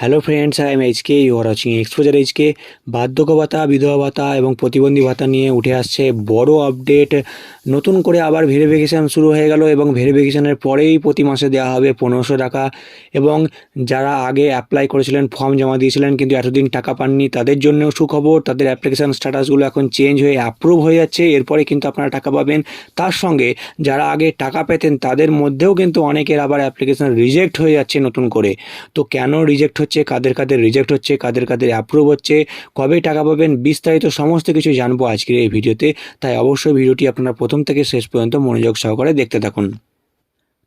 Hello friends, I am HK, you are watching Exposure HK. বার্ধক্য ভাতা, বিধবা ভাতা এবং প্রতিবন্ধী ভাতা নিয়ে উঠে আসছে বড় আপডেট। নতুন করে আবার ভেরিফিকেশান শুরু হয়ে গেল এবং ভেরিফিকেশানের পরেই প্রতি মাসে দেওয়া হবে 1500 টাকা। এবং যারা আগে অ্যাপ্লাই করেছিলেন, ফর্ম জমা দিয়েছিলেন কিন্তু এতদিন টাকা পাননি, তাদের জন্যও সুখবর। তাদের অ্যাপ্লিকেশান স্ট্যাটাসগুলো এখন চেঞ্জ হয়ে অ্যাপ্রুভ হয়ে যাচ্ছে, এরপরে কিন্তু আপনারা টাকা পাবেন। তার সঙ্গে যারা আগে টাকা পেতেন তাদের মধ্যেও কিন্তু অনেকের আবার অ্যাপ্লিকেশান রিজেক্ট হয়ে যাচ্ছে নতুন করে। তো কেন রিজেক্ট হচ্ছে, কাদের কাদের রিজেক্ট হচ্ছে, কাদের কাদের অ্যাপ্রুভ হচ্ছে, কবে টাকা পাবেন, বিস্তারিত সমস্ত কিছু জানবো আজকের এই ভিডিওতে। তাই অবশ্যই ভিডিওটি আপনারা প্রথম থেকে শেষ পর্যন্ত মনোযোগ সহকারে দেখতে থাকুন।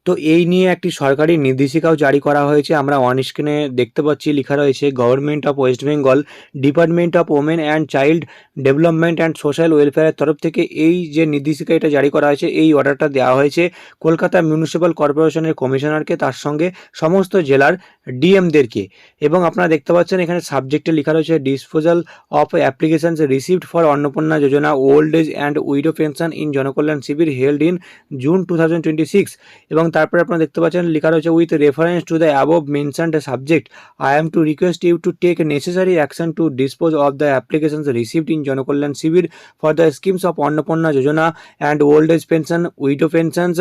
তো এই নিয়ে একটি সরকারি নির্দেশিকাও জারি করা হয়েছে। আমরা অন স্ক্রিনে দেখতে পাচ্ছি, লেখা রয়েছে government of West Bengal, department of women and child development and social ওয়েলফেয়ারের তরফ থেকে এই যে নির্দেশিকা এটা জারি করা হয়েছে, এই অর্ডারটা দেওয়া হয়েছে কলকাতা মিউনিসিপ্যাল কর্পোরেশনের কমিশনারকে, তার সঙ্গে সমস্ত জেলার ডিএমদেরকে। এবং আপনারা দেখতে পাচ্ছেন এখানে সাবজেক্টে লেখা রয়েছে disposal of applications received for Annapurna Yojana old age and widow pension in Jankalyan Shivir held in June 2026। এবং তারপরে আপনারা দেখতে পাচ্ছেন লেখা রয়েছে with reference to the above mentioned subject I am to request you to take necessary action to dispose of the applications received in Jankalyan Shivir for the schemes of Annapurna Yojana and old age pension widow pensions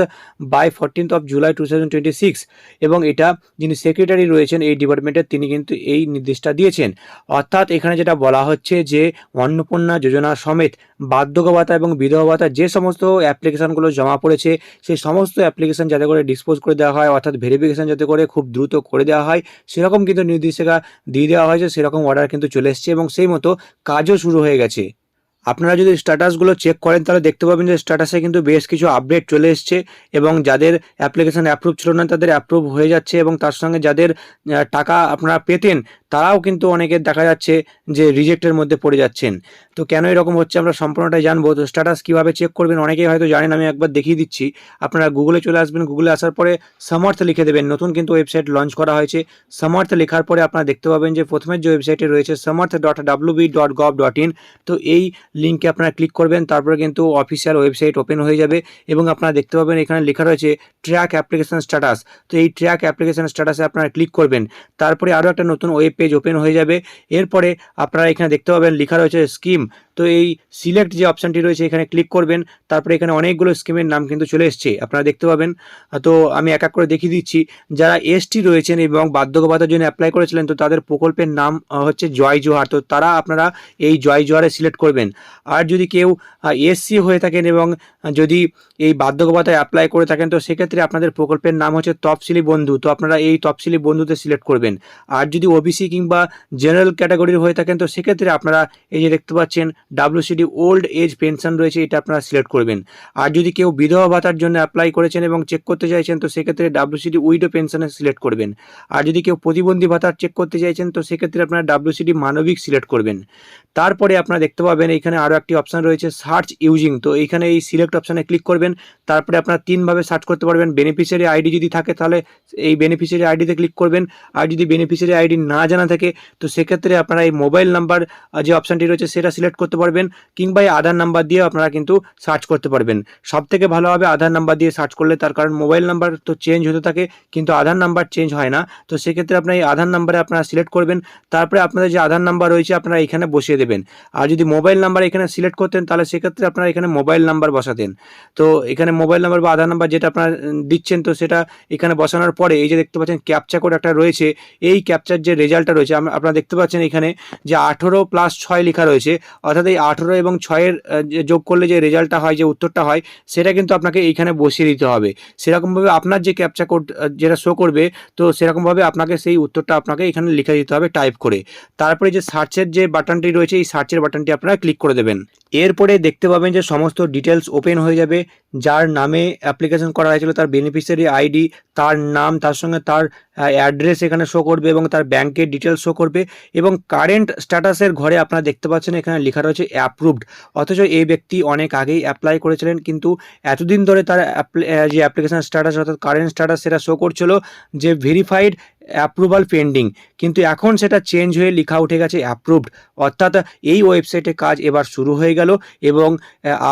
by 14th of July 2026। এবং এটা যিনি secretary রয়েছেন এই ডিপার্টমেন্টের, তিনি কিন্তু এই নির্দেশটা দিয়েছেন। অর্থাৎ এখানে যেটা বলা হচ্ছে যে অন্নপূর্ণা যোজনা সমেত বার্ধক্য ভাতা এবং বিধবা ভাতা যে সমস্ত অ্যাপ্লিকেশানগুলো জমা পড়েছে, সেই সমস্ত অ্যাপ্লিকেশান যাতে করে ডিসপোজ করে দেওয়া হয়, অর্থাৎ ভেরিফিকেশান যাতে করে খুব দ্রুত করে দেওয়া হয়, সেরকম কিন্তু নির্দেশিকা দিয়ে দেওয়া হয়েছে। সেরকম অর্ডার কিন্তু চলে এসছে এবং সেই মতো কাজও শুরু হয়ে গেছে। আপনারা যদি স্ট্যাটাসগুলো চেক করেন তাহলে দেখতে পাবেন যে স্ট্যাটাসে কিন্তু বেশ কিছু আপডেট চলে এসছে এবং যাদের অ্যাপ্লিকেশান অ্যাপ্রুভ ছিল না তাদের অ্যাপ্রুভ হয়ে যাচ্ছে, এবং তার সঙ্গে যাদের টাকা আপনারা পেতেন তারাও কিন্তু অনেকের দেখা যাচ্ছে যে রিজেক্টের মধ্যে পড়ে যাচ্ছেন। তো কেন এরকম হচ্ছে আমরা সম্পূর্ণটাই জানবো। তো স্ট্যাটাস কীভাবে চেক করবেন অনেকেই হয়তো জানেন, আমি একবার দেখিয়ে দিচ্ছি। আপনারা গুগলে চলে আসবেন, গুগলে আসার পরে সামার্থ লিখে দেবেন। নতুন কিন্তু ওয়েবসাইট লঞ্চ করা হয়েছে। সামার্থ লেখার পরে আপনারা দেখতে পাবেন যে প্রথমের যে ওয়েবসাইটে রয়েছে samarth.wb.gov.in। তো এই লিঙ্কে আপনারা ক্লিক করবেন, তারপরে কিন্তু অফিসিয়াল ওয়েবসাইট ওপেন হয়ে যাবে এবং আপনারা দেখতে পাবেন এখানে লেখা রয়েছে ট্র্যাক অ্যাপ্লিকেশন স্ট্যাটাস। তো এই ট্র্যাক অ্যাপ্লিকেশন স্ট্যাটাসে আপনারা ক্লিক করবেন, তারপরে আরও একটা নতুন ওয়েব পেজ ওপেন হয়ে যাবে। এরপরে আপনারা এখানে দেখতে পাবেন লেখা রয়েছে স্কিম। তো এই সিলেক্ট যে অপশানটি রয়েছে এখানে ক্লিক করবেন, তারপরে এখানে অনেকগুলো স্কিমের নাম কিন্তু চলে এসছে, আপনারা দেখতে পাবেন। তো আমি এক এক করে দেখিয়ে দিচ্ছি। যারা এসটি রয়েছেন এবং বার্ধক্য ভাতার জন্য অ্যাপ্লাই করেছিলেন, তো তাদের প্রকল্পের নাম হচ্ছে জয় জোহার, তো তারা আপনারা এই জয় জোহারে সিলেক্ট করবেন। আর যদি কেউ এসসি হয়ে থাকেন এবং যদি এই বার্ধক্য ভাতায় অ্যাপ্লাই করে থাকেন, তো সেক্ষেত্রে আপনাদের প্রকল্পের নাম হচ্ছে তফসিলি বন্ধু, তো আপনারা এই তফসিলি বন্ধুতে সিলেক্ট করবেন। আর যদি ওবিসি কিংবা জেনারেল ক্যাটাগরির হয়ে থাকেন, তো সেক্ষেত্রে আপনারা এই যে দেখতে পাচ্ছেন ডাব্লিউসিডি ওল্ড এজ পেনশন রয়েছে, এটা আপনারা সিলেক্ট করবেন। আর যদি কেউ বিধবা ভাতার জন্য অ্যাপ্লাই করেছেন এবং চেক করতে চাইছেন, তো সেক্ষেত্রে ডাব্লিউসিডি উইডো পেনশনে সিলেক্ট করবেন। আর যদি কেউ প্রতিবন্ধী ভাতার চেক করতে চাইছেন, তো সেক্ষেত্রে আপনারা ডাব্লিউসিডি মানবিক সিলেক্ট করবেন। তারপরে আপনারা দেখতে পাবেন এখানে আরও একটি অপশান রয়েছে সার্চ ইউজিং। তো এইখানে এই সিলেক্ট অপশানে ক্লিক করবেন, তারপরে আপনারা তিনভাবে সার্চ করতে পারবেন। বেনিফিশিয়ারি আইডি যদি থাকে তাহলে এই বেনিফিশিয়ারি আইডিতে ক্লিক করবেন। আর যদি বেনিফিশিয়ারি আইডি না জানা থাকে, তো সেক্ষেত্রে আপনারা এই মোবাইল নাম্বার যে অপশানটি রয়েছে সেটা সিলেক্ট করতে পারবেন, কিংবা এই আধার নাম্বার দিয়ে আপনারা কিন্তু সার্চ করতে পারবেন। সব থেকে ভালো হবে আধার নাম্বার দিয়ে সার্চ করলে, তার কারণ মোবাইল নাম্বার তো চেঞ্জ হতে থাকে কিন্তু আধার নাম্বার চেঞ্জ হয় না। তো সেক্ষেত্রে আপনার এই আধার নাম্বারে আপনারা সিলেক্ট করবেন, তারপরে আপনাদের যে আধার নাম্বার রয়েছে আপনারা এখানে বসিয়ে দেবেন। আর যদি মোবাইল নাম্বার এখানে সিলেক্ট করতেন, তাহলে সেক্ষেত্রে আপনারা এখানে মোবাইল নাম্বার বসাতেন। তো এখানে মোবাইল নাম্বার বা আধার নাম্বার যেটা আপনারা দিচ্ছেন, তো সেটা এখানে বসানোর পরে এই যে দেখতে পাচ্ছেন ক্যাপচা কোড একটা রয়েছে, এই ক্যাপচার যে রেজাল্টটা রয়েছে আপনারা দেখতে পাচ্ছেন এখানে যে 18+6 লেখা রয়েছে, অর্থাৎ এই 18 এবং 6-এর যোগ করলে যে রেজাল্টটা হয়, যে উত্তরটা হয়, সেটা কিন্তু আপনাকে এইখানে বসিয়ে দিতে হবে। সেরকমভাবে আপনার যে ক্যাপচা কোড যেটা শো করবে, তো সেরকমভাবে আপনাকে সেই উত্তরটা আপনাকে এখানে লিখে দিতে হবে টাইপ করে। তারপরে যে সার্চের যে বাটনটি রয়েছে, এই সার্চের বাটনটি আপনারা ক্লিক করে দেবেন। এরপরে দেখতে পাবেন যে সমস্ত ডিটেলস ওপেন হয়ে যাবে। যার নামে অ্যাপ্লিকেশন করা হয়েছিল তার বেনিফিশিয়ারি আইডি, তার নাম, তার সঙ্গে তার অ্যাড্রেস এখানে শো করবে এবং তার ব্যাংকের ডিটেলস শো করবে। এবং কারেন্ট স্ট্যাটাসের ঘরে আপনারা দেখতে পাচ্ছেন এখানে লেখা রয়েছে অ্যাপ্রুভড, অথচ এই ব্যক্তি অনেক আগেই অ্যাপ্লাই করেছিলেন, কিন্তু এতদিন ধরে তার যে অ্যাপ্লিকেশন স্ট্যাটাস অর্থাৎ কারেন্ট স্ট্যাটাস সেটা শো করছিল যে ভেরিফাইড অ্যাপ্রুভাল পেন্ডিং, কিন্তু এখন সেটা চেঞ্জ হয়ে লেখা উঠে গেছে অ্যাপ্রুভড। অর্থাৎ এই ওয়েবসাইটে কাজ এবার শুরু হয়ে গেল এবং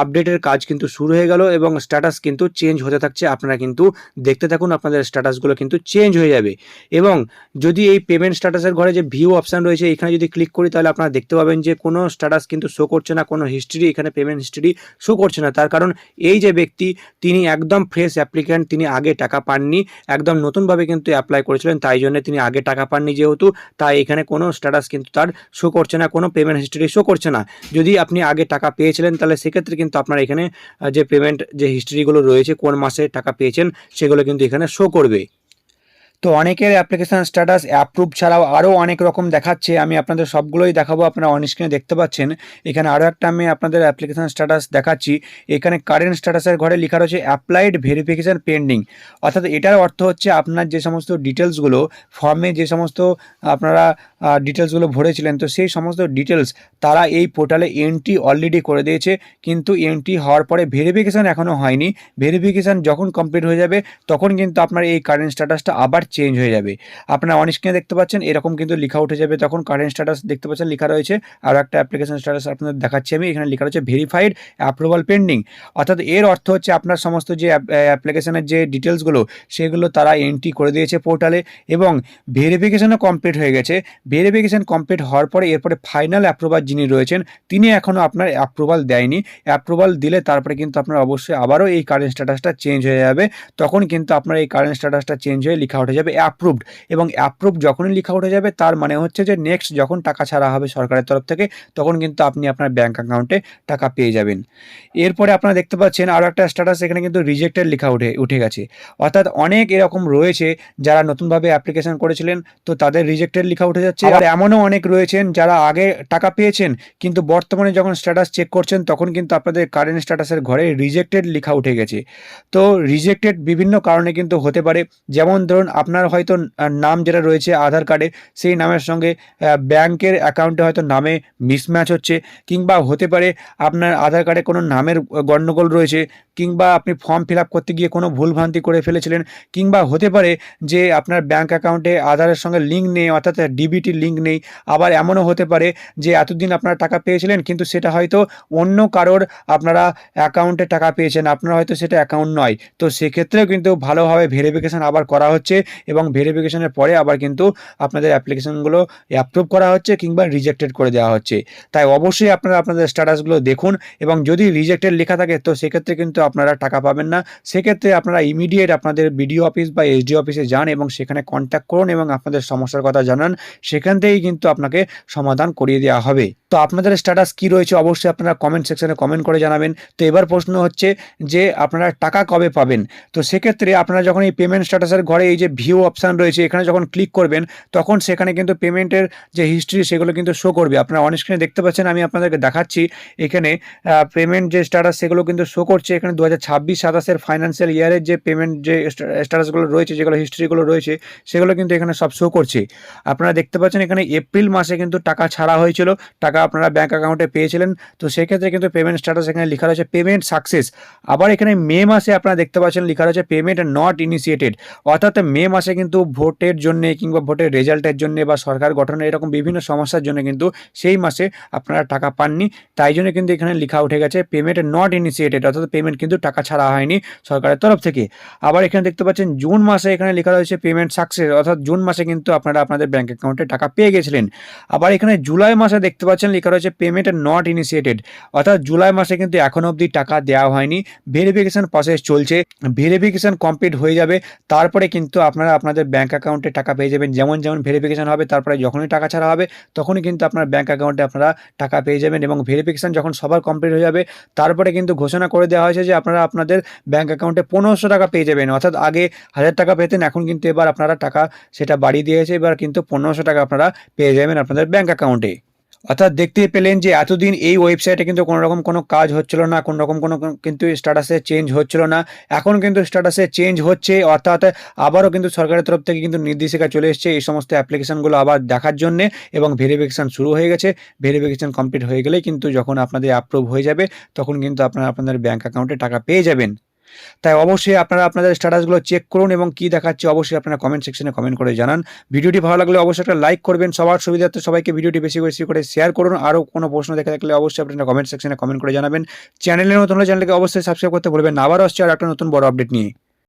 আপডেটের কাজ কিন্তু শুরু হয়ে গেল এবং স্ট্যাটাস কিন্তু চেঞ্জ হতে থাকছে। আপনারা কিন্তু দেখতে থাকুন, আপনাদের স্ট্যাটাসগুলো কিন্তু চেঞ্জ হয়ে যাবে। এবং যদি এই পেমেন্ট স্ট্যাটাসের ঘরে যে ভিউ অপশান রয়েছে এখানে যদি ক্লিক করি, তাহলে আপনারা দেখতে পাবেন যে কোনো স্ট্যাটাস কিন্তু শো করছে না, কোনো হিস্ট্রি, এখানে পেমেন্ট হিস্ট্রি শো করছে না। তার কারণ এই যে ব্যক্তি, তিনি একদম ফ্রেশ অ্যাপ্লিক্যান্ট, তিনি আগে টাকা পাননি, একদম নতুনভাবে কিন্তু অ্যাপ্লাই করেছিলেন, তাই জন্য তিনি আগে টাকা পাননি যেহেতু, তাই এখানে কোনো স্ট্যাটাস কিন্তু তার শো করছে না, কোনো পেমেন্ট হিস্ট্রি শো করছে না। যদি আপনি আগে টাকা পেয়েছিলেন তাহলে সেক্ষেত্রে কিন্তু আপনার এখানে যে পেমেন্ট যে হিস্ট্রিগুলো রয়েছে, কোন মাসে টাকা পেয়েছেন সেগুলো কিন্তু এখানে শো করবে। তো অনেকের অ্যাপ্লিকেশন স্ট্যাটাস অ্যাপ্রুভ ছাড়াও আরও অনেক রকম দেখাচ্ছে, আমি আপনাদের সবগুলোই দেখাবো। আপনারা অন স্ক্রিনে দেখতে পাচ্ছেন, এখানে আরও একটা আমি আপনাদের অ্যাপ্লিকেশন স্ট্যাটাস দেখাচ্ছি। এখানে কারেন্ট স্ট্যাটাসের ঘরে লেখা রয়েছে অ্যাপ্লাইড ভেরিফিকেশান পেন্ডিং। অর্থাৎ এটার অর্থ হচ্ছে আপনার যে সমস্ত ডিটেলসগুলো ফর্মে, যে সমস্ত আপনারা ডিটেলসগুলো ভরেছিলেন, তো সেই সমস্ত ডিটেলস তারা এই পোর্টালে এন্ট্রি অলরেডি করে দিয়েছে, কিন্তু এন্ট্রি হওয়ার পরে ভেরিফিকেশান এখনও হয়নি। ভেরিফিকেশান যখন কমপ্লিট হয়ে যাবে তখন কিন্তু আপনার এই কারেন্ট স্ট্যাটাসটা আবার চেঞ্জ হয়ে যাবে। আপনারা অন স্ক্রিনে দেখতে পাচ্ছেন এরকম কিন্তু লেখা উঠে যাবে, তখন কারেন্ট স্ট্যাটাস দেখতে পাচ্ছেন লেখা রয়েছে। আর একটা অ্যাপ্লিকেশন স্ট্যাটাস আপনাদের দেখাচ্ছি আমি, এখানে লেখা রয়েছে ভেরিফাইড অ্যাপ্রুভাল পেন্ডিং। অর্থাৎ এর অর্থ হচ্ছে আপনার সমস্ত যে অ্যাপ্লিকেশনের যে ডিটেলসগুলো সেগুলো তারা এন্ট্রি করে দিয়েছে পোর্টালে এবং ভেরিফিকেশনও কমপ্লিট হয়ে গেছে। ভেরিফিকেশন কমপ্লিট হওয়ার পরে এরপরে ফাইনাল অ্যাপ্রুভাল যিনি রয়েছেন তিনি এখনও আপনার অ্যাপ্রুভাল দেয়নি। অ্যাপ্রুভাল দিলে তারপরে কিন্তু আপনার অবশ্যই আবারও এই কারেন্ট স্ট্যাটাসটা চেঞ্জ হয়ে যাবে, তখন কিন্তু আপনার এই কারেন্ট স্ট্যাটাসটা চেঞ্জ হয়ে লেখা উঠে যাবে অ্যাপ্রুভড। এবং অ্যাপ্রুভ যখনই লেখা উঠে যাবে তার মানে হচ্ছে যে নেক্সট যখন টাকা ছাড়া হবে সরকারের তরফ থেকে তখন কিন্তু আপনি আপনার ব্যাঙ্ক অ্যাকাউন্টে টাকা পেয়ে যাবেন। এরপরে আপনারা দেখতে পাচ্ছেন আরও একটা স্ট্যাটাস, এখানে কিন্তু রিজেক্টেড লেখা উঠে গেছে। অর্থাৎ অনেক এরকম রয়েছে যারা নতুনভাবে অ্যাপ্লিকেশন করেছিলেন, তো তাদের রিজেক্টেড লেখা উঠে যাচ্ছে। আর এমনও অনেক রয়েছেন যারা আগে টাকা পেয়েছেন কিন্তু বর্তমানে যখন স্ট্যাটাস চেক করছেন তখন কিন্তু আপনাদের কারেন্ট স্ট্যাটাসের ঘরে রিজেক্টেড লেখা উঠে গেছে। তো রিজেক্টেড বিভিন্ন কারণে কিন্তু হতে পারে, যেমন ধরুন আপনার হয়তো নাম যেটা রয়েছে আধার কার্ডে সেই নামের সঙ্গে ব্যাংকের অ্যাকাউন্টে হয়তো নামে মিসম্যাচ হচ্ছে, কিংবা হতে পারে আপনার আধার কার্ডে কোনো নামের গণ্ডগোল রয়েছে, কিংবা আপনি ফর্ম ফিল আপ করতে গিয়ে কোনো ভুলভ্রান্তি করে ফেলেছিলেন, কিংবা হতে পারে যে আপনার ব্যাংক অ্যাকাউন্টে আধারের সঙ্গে লিঙ্ক নেই, অর্থাৎ ডিবিটি লিঙ্ক নেই। আবার এমনও হতে পারে যে এতদিন আপনারা টাকা পেয়েছিলেন কিন্তু সেটা হয়তো অন্য কারোর আপনারা অ্যাকাউন্টে টাকা পেয়েছেন, আপনার হয়তো সেটা অ্যাকাউন্ট নয়। তো সেক্ষেত্রেও কিন্তু ভালোভাবে ভেরিফিকেশান আবার করা হচ্ছে এবং ভেরিফিকেশনের পরে আবার কিন্তু আপনাদের অ্যাপ্লিকেশনগুলো অ্যাপ্রুভ করা হচ্ছে কিংবা রিজেক্টেড করে দেওয়া হচ্ছে। তাই অবশ্যই আপনারা আপনাদের স্ট্যাটাসগুলো দেখুন এবং যদি রিজেক্টেড লেখা থাকে তো সেক্ষেত্রে কিন্তু আপনারা টাকা পাবেন না। সেক্ষেত্রে আপনারা ইমিডিয়েট আপনাদের বিডিও অফিস বা এসডি অফিসে যান এবং সেখানে কন্ট্যাক্ট করুন এবং আপনাদের সমস্যার কথা জানান, সেখান থেকেই কিন্তু আপনাকে সমাধান করিয়ে দেওয়া হবে। তো আপনাদের স্ট্যাটাস কী রয়েছে অবশ্যই আপনারা কমেন্ট সেকশনে কমেন্ট করে জানাবেন। তো এবার প্রশ্ন হচ্ছে যে আপনারা টাকা কবে পাবেন। তো সেক্ষেত্রে আপনারা যখন এই পেমেন্ট স্ট্যাটাসের ঘরে এই যে ভিউ অপশান রয়েছে এখানে যখন ক্লিক করবেন তখন সেখানে কিন্তু পেমেন্টের যে হিস্ট্রি সেগুলো কিন্তু শো করবে। আপনারা অন স্ক্রিনে দেখতে পাচ্ছেন, আমি আপনাদেরকে দেখাচ্ছি এখানে পেমেন্ট যে স্ট্যাটাস সেগুলো কিন্তু শো করছে। এখানে 2026-27 ফাইন্যান্সিয়াল ইয়ারের যে পেমেন্ট যে স্ট্যাটাসগুলো রয়েছে, যেগুলো হিস্ট্রিগুলো রয়েছে সেগুলো কিন্তু এখানে সব শো করছে। আপনারা দেখতে পাচ্ছেন এখানে এপ্রিল মাসে কিন্তু টাকা ছাড়া হয়েছিল, টাকা আপনারা ব্যাঙ্ক অ্যাকাউন্টে পেয়েছিলেন। তো সেক্ষেত্রে কিন্তু পেমেন্ট স্ট্যাটাস এখানে লেখা রয়েছে পেমেন্ট সাকসেস। আবার এখানে মে মাসে আপনারা দেখতে পাচ্ছেন লেখা রয়েছে পেমেন্ট নট ইনিশিয়েটেড। অর্থাৎ মে মাসে কিন্তু ভোটের জন্য কিংবা ভোটের রেজাল্টের জন্য বা সরকার গঠনের এরকম বিভিন্ন সমস্যার জন্য কিন্তু সেই মাসে আপনারা টাকা পাননি, তাই জন্য কিন্তু এখানে লেখা উঠে গেছে পেমেন্ট নট ইনিশিয়েটেড, অর্থাৎ পেমেন্ট কিন্তু টাকা ছাড়া হয়নি সরকারের তরফ থেকে। আবার এখানে দেখতে পাচ্ছেন জুন মাসে এখানে লেখা রয়েছে পেমেন্ট সাকসেস, অর্থাৎ জুন মাসে কিন্তু আপনারা আপনাদের ব্যাঙ্ক অ্যাকাউন্টে টাকা পেয়ে গেছিলেন। আবার এখানে জুলাই মাসে দেখতে পাচ্ছেন লেখা রয়েছে পেমেন্ট নট ইনিশিয়েটেড, অর্থাৎ জুলাই মাসে কিন্তু এখনো অবধি টাকা দেওয়া হয়নি, ভেরিফিকেশন প্রসেস চলছে। ভেরিফিকেশন কমপ্লিট হয়ে যাবে তারপরে কিন্তু আপনারা আপনাদের ব্যাঙ্ক অ্যাকাউন্টে টাকা পেয়ে যাবেন। যেমন ভেরিফিকেশন হবে তারপরে যখনই টাকা ছাড়া হবে তখনই কিন্তু আপনার ব্যাঙ্ক অ্যাকাউন্টে আপনারা টাকা পেয়ে যাবেন। এবং ভেরিফিকেশন যখন সবার কমপ্লিট হয়ে যাবে তারপরে কিন্তু ঘোষণা করে দেওয়া হয়েছে যে আপনারা আপনাদের ব্যাঙ্ক অ্যাকাউন্টে 1500 টাকা পেয়ে যাবেন। অর্থাৎ আগে 1000 টাকা পেতেন, এখন কিন্তু এবার আপনারা টাকা সেটা বাড়িয়ে দিয়েছে, এবার কিন্তু 1500 টাকা আপনারা পেয়ে যাবেন আপনাদের ব্যাঙ্ক অ্যাকাউন্টে। অর্থাৎ দেখতেই পেলেন যে এতদিন এই ওয়েবসাইটে কিন্তু কোনোরকম কোনো কাজ হচ্ছিল না, কোনোরকম কোনো কিন্তু স্ট্যাটাসে চেঞ্জ হচ্ছিল না। এখন কিন্তু স্ট্যাটাসে চেঞ্জ হচ্ছে, অর্থাৎ আবারও কিন্তু সরকারের তরফ থেকে কিন্তু নির্দেশিকা চলে এসেছে এই সমস্ত অ্যাপ্লিকেশনগুলো আবার দেখার জন্যে এবং ভেরিফিকেশান শুরু হয়ে গেছে। ভেরিফিকেশান কমপ্লিট হয়ে গেলেই কিন্তু যখন আপনাদের অ্যাপ্রুভ হয়ে যাবে তখন কিন্তু আপনারা আপনাদের ব্যাঙ্ক অ্যাকাউন্টে টাকা পেয়ে যাবেন। তাই অবশ্যই আপনারা আপনাদের স্ট্যাটাসগুলো চেক করুন এবং কী দেখাচ্ছে অবশ্যই আপনারা কমেন্ট সেকশনে কমেন্ট করে জানান। ভিডিওটি ভালো লাগলে অবশ্যই একটা লাইক করবেন, সবার সুবিধার্থে সবাইকে ভিডিওটি বেশি বেশি করে শেয়ার করুন। আরও কোনো প্রশ্ন দেখে থাকলে অবশ্যই আপনারা কমেন্ট সেকশনে কমেন্ট করে জানাবেন। চ্যানেলে নতুন হলে চ্যানেলকে অবশ্যই সাবস্ক্রাইব করতে ভুলবেন না। আবারও আসছে আর একটা নতুন বড় আপডেট নিয়ে।